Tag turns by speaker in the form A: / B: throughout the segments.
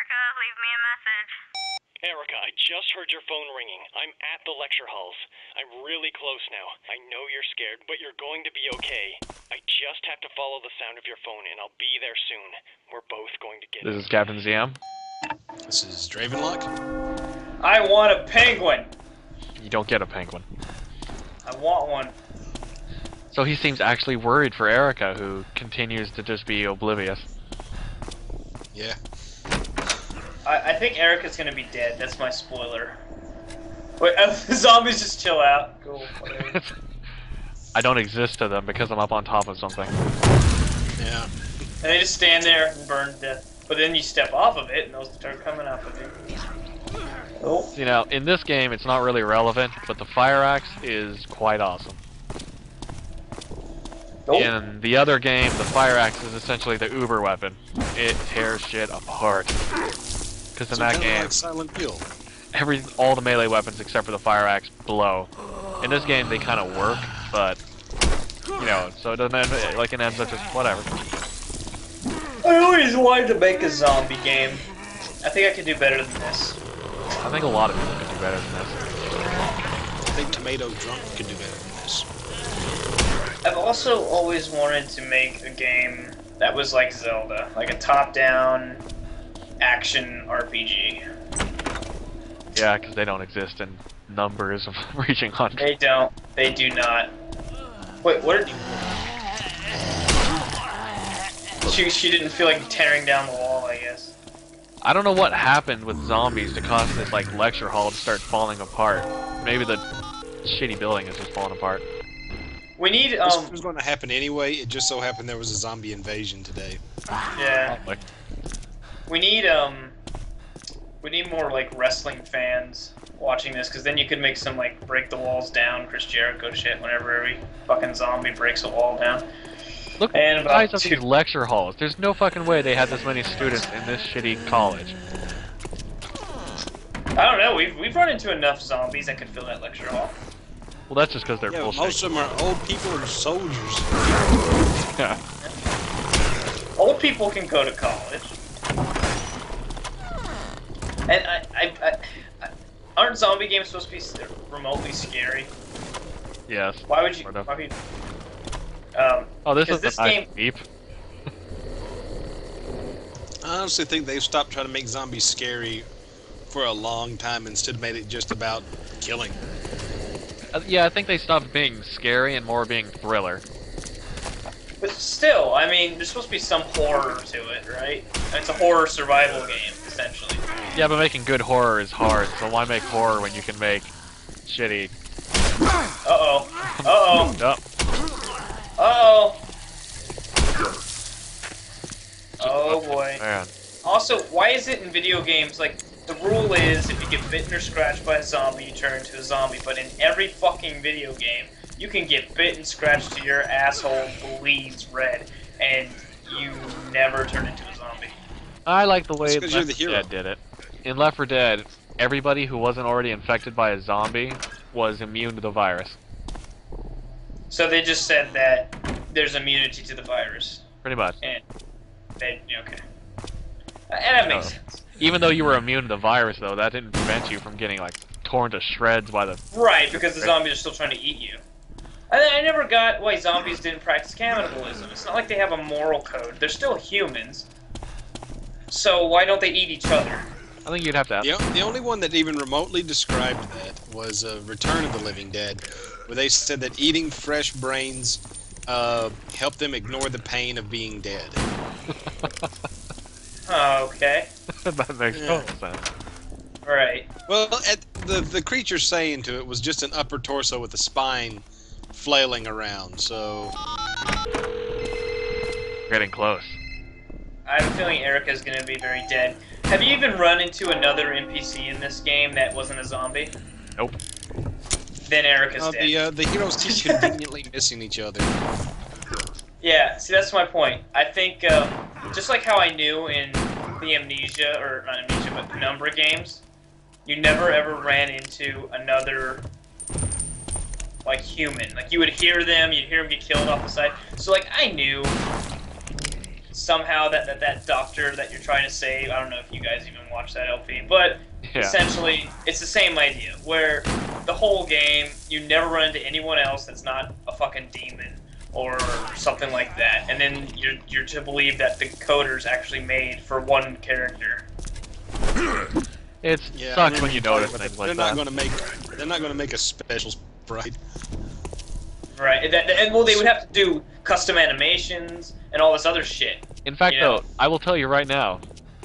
A: Erica. Leave me a message.
B: Erica, I just heard your phone ringing. I'm at the lecture halls. I'm really close now. I know you're scared, but you're going to be okay. I just have to follow the sound of your phone, and I'll be there soon. We're both going to get it.
C: This is Captain ZM.
D: This is Dravenlocke.
E: I want a penguin.
C: You don't get a penguin.
E: I want one.
C: So he seems actually worried for Erica, who continues to just be oblivious.
D: Yeah.
E: I think Erica's gonna be dead. That's my spoiler. Wait, the zombies just chill out. Cool, whatever.
C: I don't exist to them because I'm up on top of something.
D: Yeah.
E: And they just stand there and burn to death. But then you step off of it and those start coming up of you. Oh.
C: You know, in this game it's not really relevant, but the fire axe is quite awesome.
E: Oh.
C: In the other game, the fire axe is essentially the uber weapon. It tears shit apart. Because in that game,
D: like Silent Hill.
C: all the melee weapons except for the fire axe blow. In this game, they kind of work, but you know, so it doesn't end, like it ends up just whatever.
E: I always wanted to make a zombie game. I think I could do better than this.
C: I think a lot of people could do better than this.
D: I think Tomato Drunk could do better than this.
E: I've also always wanted to make a game that was like Zelda, like a top-down action RPG.
C: Yeah, because they don't exist in numbers of reaching hundreds.
E: They don't. They do not. Wait, what did you... She didn't feel like tearing down the wall, I guess.
C: I don't know what happened with zombies to cause this like lecture hall to start falling apart. Maybe the shitty building is just falling apart.
E: We need,
D: This was going to happen anyway, it just so happened there was a zombie invasion today.
E: Yeah.
C: Probably.
E: We need more, like, wrestling fans watching this, because then you could make some, like, break the walls down, Chris Jericho shit, whenever every fucking zombie breaks a wall down.
C: Look at the size of these lecture halls. There's no fucking way they had this many students in this shitty college.
E: I don't know, we've run into enough zombies that could fill that lecture hall.
C: Well, that's just because they're
D: Yeah,
C: bullshit.
D: most of them are old people or soldiers.
C: Yeah.
E: Old people can go to college. And aren't zombie games supposed to be remotely scary?
C: Yes.
E: Why would you?
C: Sort of.
E: Why would you
C: Oh, this is
E: this
C: a nice
E: game.
C: beep.
D: I honestly think they've stopped trying to make zombies scary for a long time, instead made it just about killing.
C: Yeah, I think they stopped being scary and more being thriller.
E: But still, I mean, there's supposed to be some horror to it, right? It's a horror survival game, essentially.
C: Yeah, but making good horror is hard, so why make horror when you can make shitty...
E: Uh-oh. Uh-oh.
C: Oh.
E: Uh-oh. Oh, boy.
C: Man.
E: Also, why is it in video games, like, the rule is if you get bitten or scratched by a zombie, you turn into a zombie, but in every fucking video game, you can get bit and scratched to your asshole bleeds red, and you never turn into a zombie.
C: I like the way
D: That's 'cause you're
C: Left
D: the
C: 4
D: hero.
C: Dead did it. In Left 4 Dead, everybody who wasn't already infected by a zombie was immune to the virus.
E: So they just said that there's immunity to the virus.
C: Pretty much.
E: And they, okay. And that makes sense.
C: Even though you were immune to the virus, though, that didn't prevent you from getting, like, torn to shreds by the...
E: Right, because the zombies are still trying to eat you. I never got why zombies didn't practice cannibalism. It's not like they have a moral code. They're still humans. So why don't they eat each other?
C: I think you'd have to ask.
D: The only one that even remotely described that was Return of the Living Dead, where they said that eating fresh brains helped them ignore the pain of being dead.
E: Okay.
C: That makes total sense.
E: Right.
D: Well, the creature saying to it was just an upper torso with a spine flailing around, so...
C: Getting close.
E: I have a feeling Erica's gonna be very dead. Have you even run into another NPC in this game that wasn't a zombie?
C: Nope.
E: Then Erica's dead.
D: The heroes keep conveniently missing each other.
E: Yeah, see, that's my point. I think, just like how I knew in the Amnesia, or not Amnesia, but Penumbra games, you never ever ran into another, like, human. Like, you would hear them get killed off the side. So, like, I knew somehow that doctor that you're trying to save, I don't know if you guys even watch that LP, but essentially it's the same idea, where the whole game, you never run into anyone else that's not a fucking demon or something like that, and then you're to believe that the coder's actually made for one character.
C: It sucks when you notice things like that.
D: They're not gonna make a special sprite.
E: Right, and well, they would have to do custom animations and all this other shit.
C: In fact, though, I will tell you right now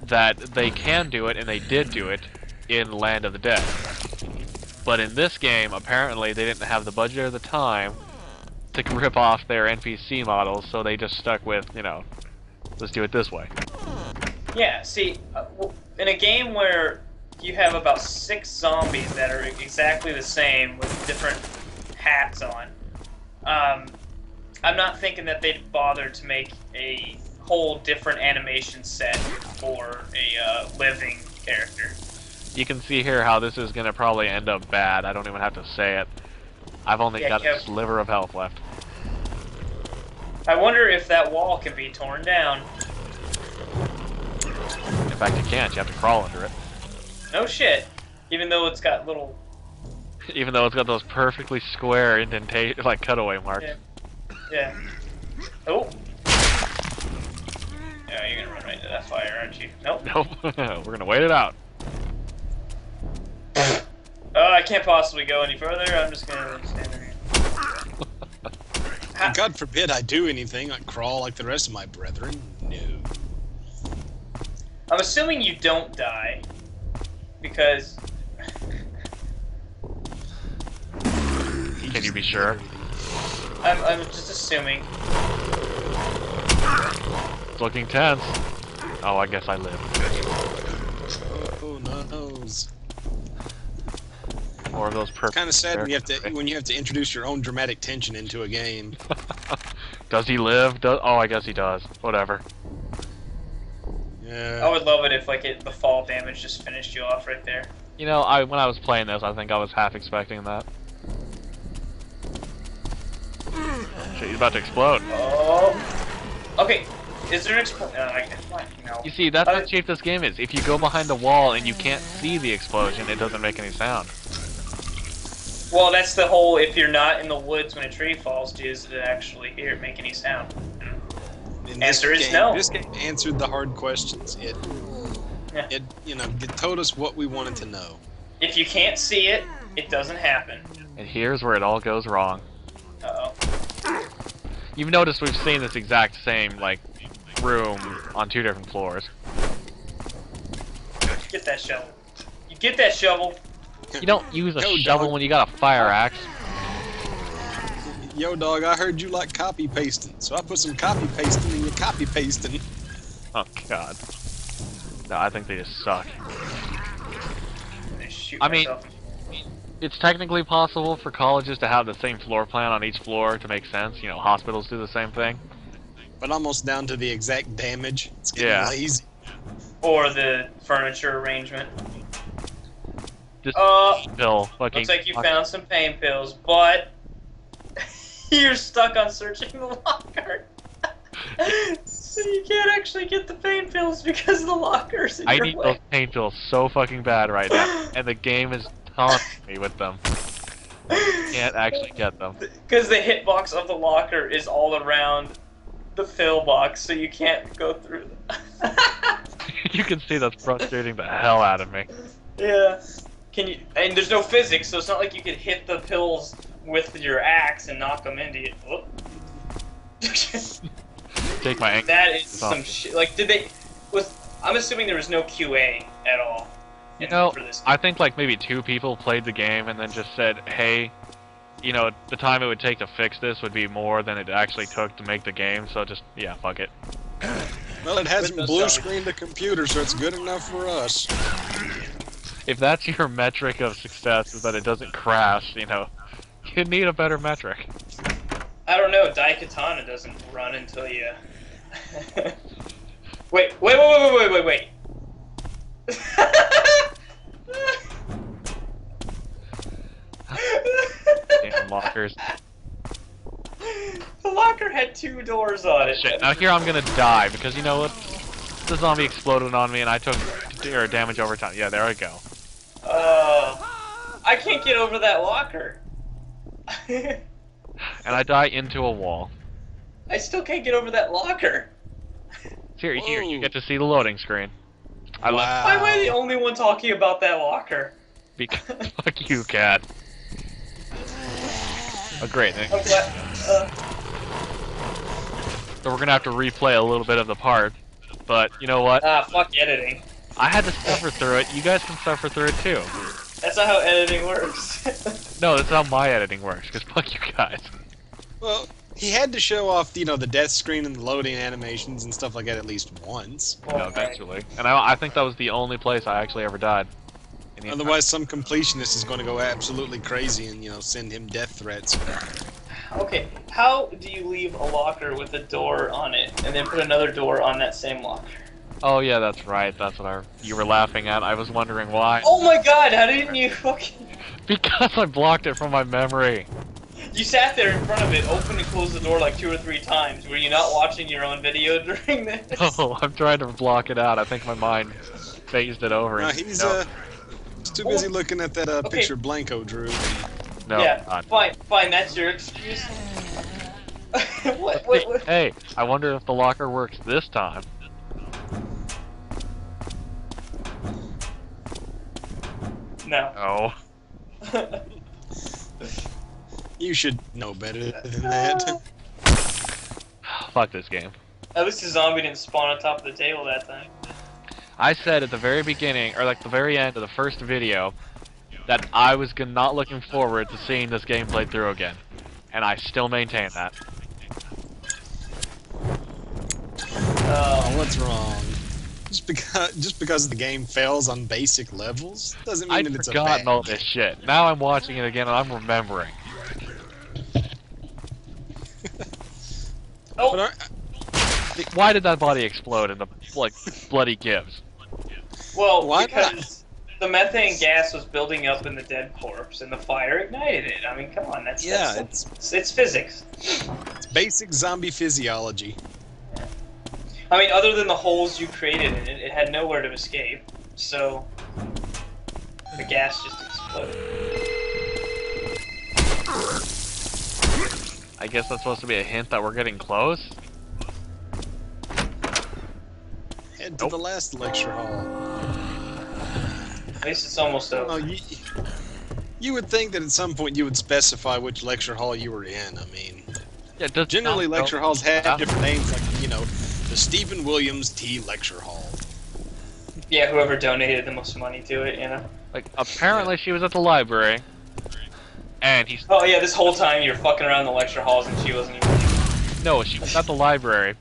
C: that they can do it, and they did do it in Land of the Dead. But in this game, apparently, they didn't have the budget or the time to rip off their NPC models, so they just stuck with, you know, let's do it this way.
E: Yeah, see, in a game where you have about 6 zombies that are exactly the same with different hats on, I'm not thinking that they'd bother to make a whole different animation set for a living character.
C: You can see here how this is going to probably end up bad. I don't even have to say it. I've only got a sliver of health left.
E: I wonder if that wall can be torn down.
C: In fact, you can't. You have to crawl under it.
E: No shit. Even though it's got little...
C: Even though it's got those perfectly square indentation, like cutaway marks.
E: Yeah. Oh. Yeah, you're gonna run right into that fire, aren't you? Nope.
C: Nope. We're gonna wait it out.
E: I can't possibly go any further. I'm just gonna stand there.
D: God forbid I do anything. I crawl like the rest of my brethren. No.
E: I'm assuming you don't die, because...
C: Can you be sure?
E: I'm just assuming.
C: It's looking tense. Oh, I guess I live.
D: Oh, noes.
C: More of those perfect.
D: Kind of sad when you have to introduce your own dramatic tension into a game.
C: Does he live? Oh, I guess he does. Whatever.
D: Yeah.
E: I would love it if the fall damage just finished you off right there.
C: You know, when I was playing this, I think I was half expecting that. Shit, he's about to explode.
E: Oh. Okay. Is there an explosion? No.
C: You see, that's how cheap this game is. If you go behind the wall and you can't see the explosion, it doesn't make any sound.
E: Well, that's the whole, if you're not in the woods when a tree falls, does it actually make any sound? Answer is no.
D: This game answered the hard questions. It told us what we wanted to know.
E: If you can't see it, it doesn't happen.
C: And here's where it all goes wrong.
E: Uh-oh.
C: You've noticed we've seen this exact same, like, room on 2 different floors.
E: Get that shovel. You get that shovel.
C: You don't use a shovel when you got a fire axe.
D: Yo, dog, I heard you like copy pasting, so I put some copy pasting in your copy pasting.
C: Oh, God. No, I think they just suck. I mean, it's technically possible for colleges to have the same floor plan on each floor to make sense. You know, hospitals do the same thing.
D: But almost down to the exact damage. It's getting lazy.
E: Or the furniture arrangement.
C: Just
E: looks like you found some pain pills, but you're stuck on searching the locker. So you can't actually get the pain pills because the locker's in your way. I
C: need those pain pills so fucking bad right now, and the game is taunting me with them. Can't actually get them.
E: Because the hitbox of the locker is all around the pill box, so you can't go through them.
C: You can see that's frustrating the hell out of me.
E: Yeah. And there's no physics, so it's not like you could hit the pills with your axe and knock them into you.
C: Take my ankle.
E: That is some shit. Like, I'm assuming there was no QA at all.
C: You know, I think like maybe 2 people played the game and then just said, hey, you know, the time it would take to fix this would be more than it actually took to make the game, so just, yeah, fuck it.
D: Well, it hasn't blue-screened the computer, so it's good enough for us.
C: If that's your metric of success, is that it doesn't crash, you know, you need a better metric.
E: I don't know, Daikatana doesn't run until you... Wait.
C: Damn lockers.
E: The locker had 2 doors on it.
C: Shit, now here I'm gonna die, because you know what? The zombie exploded on me and I took damage over time. Yeah, there I go.
E: I can't get over that locker.
C: And I die into a wall.
E: I still can't get over that locker.
C: Here, you
D: Whoa.
C: get to see the loading screen. I left.
E: Why am I the only one talking about that locker?
C: Because fuck you, Khad. Oh, great.
E: I'm glad.
C: So we're gonna have to replay a little bit of the part, but you know what?
E: Fuck editing.
C: I had to suffer through it. You guys can suffer through it too.
E: That's not how editing works.
C: No, that's how my editing works. Because fuck you guys.
D: Well, he had to show off, you know, the death screen and the loading animations and stuff like that at least once.
C: No, eventually. And I think that was the only place I actually ever died.
D: Otherwise, some completionist is going to go absolutely crazy and, you know, send him death threats.
E: Okay, how do you leave a locker with a door on it and then put another door on that same locker?
C: Oh yeah, that's right. That's what you were laughing at. I was wondering why.
E: Oh my god, how didn't you fucking...
C: Because I blocked it from my memory.
E: You sat there in front of it, opened and closed the door like 2 or 3 times. Were you not watching your own video during this?
C: Oh, I'm trying to block it out. I think my mind phased it over.
D: No, he's too busy looking at that picture Blanco drew.
C: No,
E: yeah,
C: not.
E: fine, that's your excuse. what?
C: Hey, I wonder if the locker works this time.
E: No.
C: Oh.
D: You should know better than that.
C: Fuck this game.
E: At least the zombie didn't spawn on top of the table that time.
C: I said at the very beginning, or like the very end of the first video, that I was not looking forward to seeing this game played through again. And I still maintain that.
D: What's wrong? Just because the game fails on basic levels doesn't mean
C: I'd
D: that it's a
C: forgotten
D: bad
C: all this shit. Now I'm watching it again and I'm remembering.
E: Oh!
D: But
C: Why did that body explode in the like bloody gibbs?
E: Well,
D: Why
E: because the methane gas was building up in the dead corpse, and the fire ignited it. I mean, come on, that's it's physics.
D: it's basic zombie physiology.
E: I mean, other than the holes you created in it, it had nowhere to escape, so the gas just exploded.
C: I guess that's supposed to be a hint that we're getting close?
D: Head to the last lecture hall.
E: At least it's almost over.
D: Oh, you would think that at some point you would specify which lecture hall you were in. I mean,
C: Yeah, it does
D: generally
C: not-
D: lecture halls have different names, like, you know, the Stephen Williams T. Lecture Hall.
E: Yeah, whoever donated the most money to it, you know?
C: Like, apparently she was at the library, and he's...
E: Oh yeah, this whole time you're fucking around the lecture halls and she wasn't even...
C: No, she was at the library,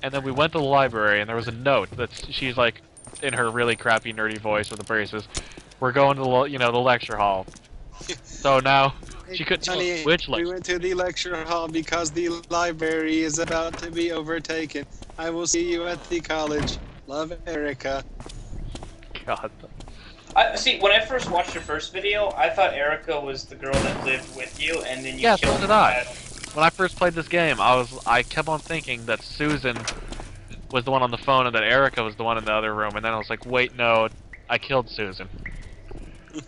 C: and then we went to the library, and there was a note that she's like, in her really crappy nerdy voice with the braces, we're going to the lecture hall. So now, she couldn't tell
D: Honey,
C: us which
D: we
C: lecture.
D: went to the lecture hall because the library is about to be overtaken. I will see you at the college. Love, Erica.
C: God.
E: See, when I first watched your first video, I thought Erica was the girl that lived with you, and then you
C: Yeah,
E: killed
C: so did
E: her.
C: I. When I first played this game, I kept on thinking that Susan was the one on the phone and that Erica was the one in the other room, and then I was like, wait, no, I killed Susan.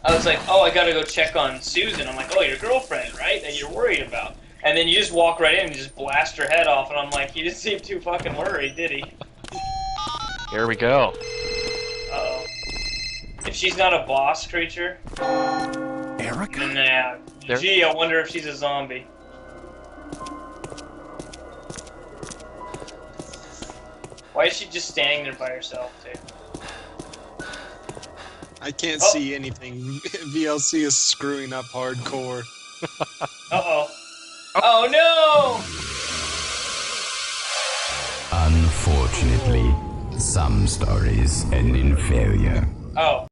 E: I was like, oh, I gotta go check on Susan. I'm like, oh, your girlfriend, right? That you're worried about. And then you just walk right in and just blast her head off, and I'm like, he didn't seem too fucking worried, did he?
C: Here we go.
E: Uh-oh. If she's not a boss creature...
A: Erica?
E: Nah.
C: There-
E: Gee, I wonder if she's a zombie. Why is she just standing there by herself, too?
D: I can't
E: Oh.
D: see anything. VLC is screwing up hardcore.
E: Uh-oh. Oh, no!
A: Unfortunately, some stories end in failure.
E: Oh.